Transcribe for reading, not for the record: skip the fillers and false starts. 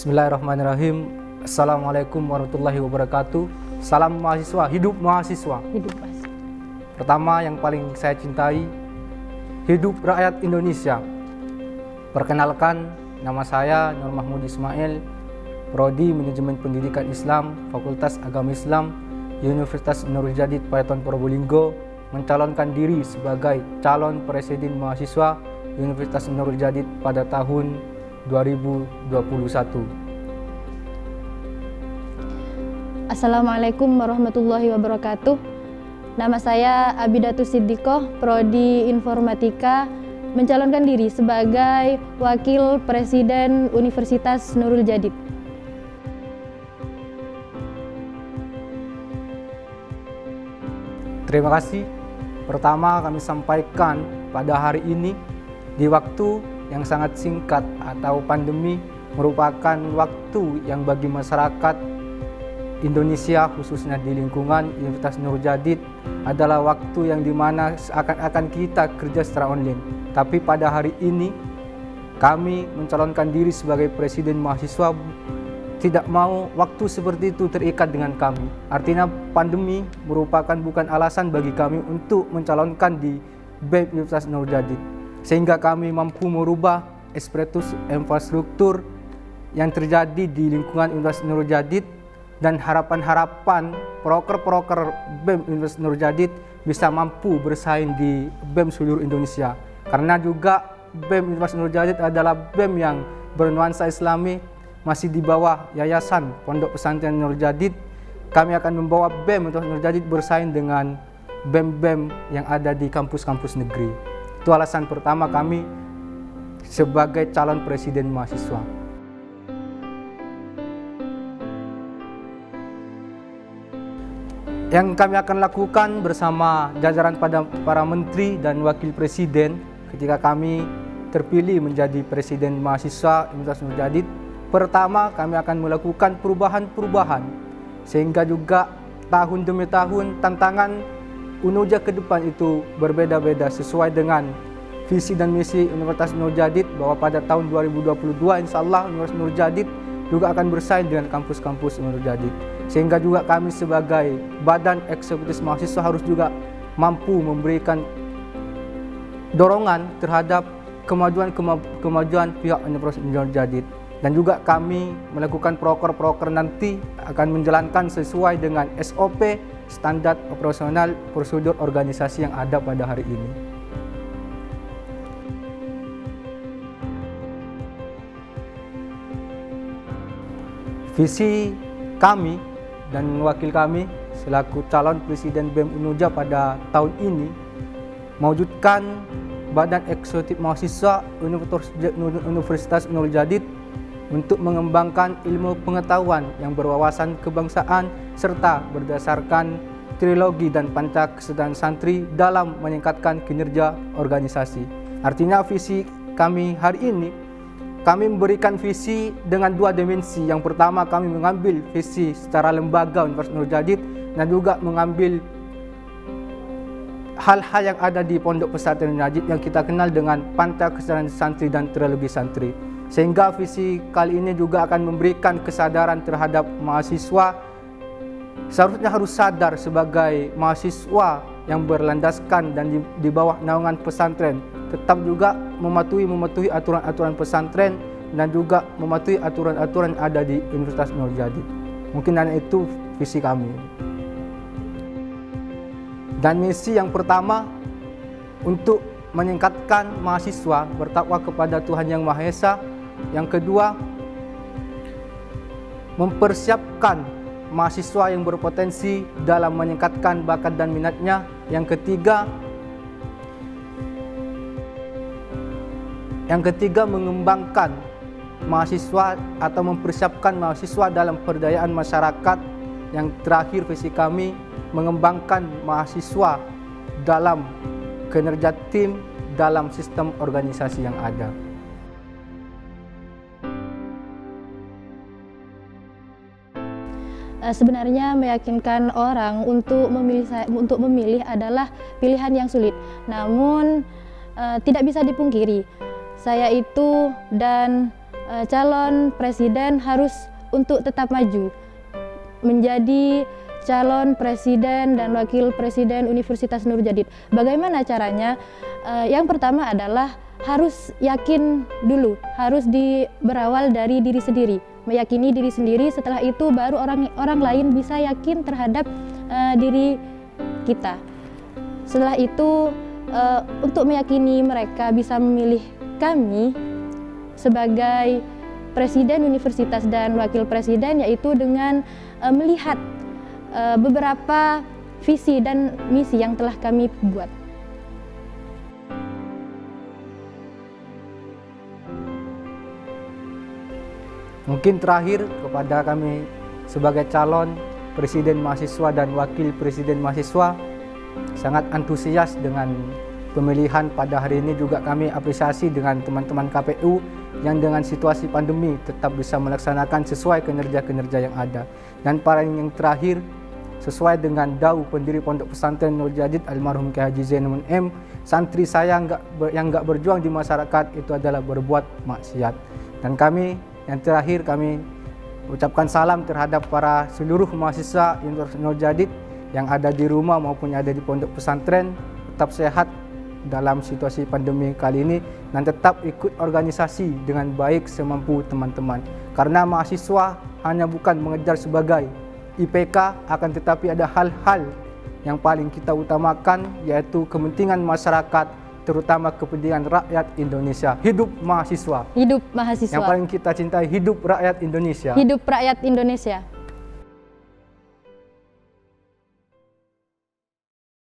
Bismillahirrahmanirrahim. Assalamualaikum warahmatullahi wabarakatuh. Salam mahasiswa, hidup mahasiswa. Hidup mahasiswa. Pertama yang paling saya cintai, hidup rakyat Indonesia. Perkenalkan, nama saya Nur Mahmud Ismail, Prodi Manajemen Pendidikan Islam, Fakultas Agama Islam, Universitas Nurul Jadid Payton Probolinggo, mencalonkan diri sebagai calon presiden mahasiswa Universitas Nurul Jadid pada tahun 2021. Assalamualaikum warahmatullahi wabarakatuh. Nama saya Abidatus Siddiqoh, Prodi Informatika, mencalonkan diri sebagai Wakil Presiden Universitas Nurul Jadid. Terima kasih. Pertama kami sampaikan pada hari ini di waktu yang sangat singkat atau pandemi merupakan waktu yang bagi masyarakat Indonesia khususnya di lingkungan Universitas Nurul Jadid adalah waktu yang dimana seakan-akan kita kerja secara online. Tapi pada hari ini kami mencalonkan diri sebagai presiden mahasiswa, tidak mau waktu seperti itu terikat dengan kami. Artinya pandemi merupakan bukan alasan bagi kami untuk mencalonkan di BEM Universitas Nurul Jadid, sehingga kami mampu merubah aspiratus infrastruktur yang terjadi di lingkungan Universitas Nurul Jadid dan harapan-harapan proker-proker BEM Universitas Nurul Jadid bisa mampu bersaing di BEM seluruh Indonesia. Karena juga BEM Universitas Nurul Jadid adalah BEM yang bernuansa Islami, masih di bawah Yayasan Pondok Pesantren Nurul Jadid. Kami akan membawa BEM Universitas Nurul Jadid bersaing dengan BEM-BEM yang ada di kampus-kampus negeri. Itu alasan pertama kami sebagai calon presiden mahasiswa. Yang kami akan lakukan bersama jajaran pada para menteri dan wakil presiden ketika kami terpilih menjadi presiden mahasiswa Universitas Nurul Jadid. Pertama, kami akan melakukan perubahan-perubahan sehingga juga tahun demi tahun tantangan UNUJA ke depan itu berbeda-beda sesuai dengan visi dan misi Universitas Nurul Jadid, bahwa pada tahun 2022 insya Allah Universitas Nurul Jadid juga akan bersaing dengan kampus-kampus Nurul Jadid. Sehingga juga kami sebagai badan eksekutif mahasiswa harus juga mampu memberikan dorongan terhadap kemajuan pihak Universitas Nurul Jadid. Dan juga kami melakukan proker-proker nanti akan menjalankan sesuai dengan SOP, standar operasional prosedur organisasi yang ada pada hari ini. Visi kami dan wakil kami selaku calon presiden BEM UNUJA pada tahun ini mewujudkan badan eksekutif mahasiswa Universitas Nurul Jadid untuk mengembangkan ilmu pengetahuan yang berwawasan kebangsaan serta berdasarkan trilogi dan Pancasila santri dalam meningkatkan kinerja organisasi. Artinya visi kami hari ini, kami memberikan visi dengan dua dimensi. Yang pertama, kami mengambil visi secara lembaga Universitas Nurul Jadid dan juga mengambil hal-hal yang ada di Pondok Pesantren Nurul Jadid yang kita kenal dengan Pancasila santri dan trilogi santri. Sehingga visi kali ini juga akan memberikan kesadaran terhadap mahasiswa. Seharusnya harus sadar sebagai mahasiswa yang berlandaskan dan di bawah naungan pesantren, tetap juga mematuhi aturan-aturan pesantren dan juga mematuhi aturan-aturan yang ada di Universitas Nurul Jadid. Mungkin hanya itu visi kami. Dan misi yang pertama untuk meningkatkan mahasiswa bertakwa kepada Tuhan Yang Maha Esa. Yang kedua, mempersiapkan mahasiswa yang berpotensi dalam meningkatkan bakat dan minatnya. Yang ketiga, mengembangkan mahasiswa atau mempersiapkan mahasiswa dalam pemberdayaan masyarakat. Yang terakhir, visi kami mengembangkan mahasiswa dalam kinerja tim dalam sistem organisasi yang ada. Sebenarnya meyakinkan orang untuk memilih adalah pilihan yang sulit. Namun tidak bisa dipungkiri, saya itu dan calon presiden harus untuk tetap maju menjadi calon presiden dan wakil presiden Universitas Nurul Jadid. Bagaimana caranya? Yang pertama adalah harus yakin dulu, harus berawal dari diri sendiri, meyakini diri sendiri. Setelah itu baru orang lain bisa yakin terhadap diri kita. Setelah itu untuk meyakini mereka bisa memilih kami sebagai presiden universitas dan wakil presiden, yaitu dengan melihat beberapa visi dan misi yang telah kami buat. Mungkin terakhir kepada kami sebagai calon presiden mahasiswa dan wakil presiden mahasiswa, sangat antusias dengan pemilihan pada hari ini. Juga kami apresiasi dengan teman-teman KPU yang dengan situasi pandemi tetap bisa melaksanakan sesuai kinerja-kinerja yang ada. Dan paling yang terakhir, sesuai dengan dawuh pendiri Pondok Pesantren Nurul Jadid almarhum Kiai Haji Zainuddin M, santri saya yang nggak berjuang di masyarakat itu adalah berbuat maksiat. Dan kami yang terakhir, kami ucapkan salam terhadap para seluruh mahasiswa Universitas Nurul Jadid yang ada di rumah maupun yang ada di pondok pesantren. Tetap sehat dalam situasi pandemi kali ini dan tetap ikut organisasi dengan baik semampu teman-teman. Karena mahasiswa hanya bukan mengejar sebagai IPK, akan tetapi ada hal-hal yang paling kita utamakan, yaitu kepentingan masyarakat, terutama kepentingan rakyat Indonesia. Hidup mahasiswa. Hidup mahasiswa. Yang paling kita cintai, hidup rakyat Indonesia. Hidup rakyat Indonesia.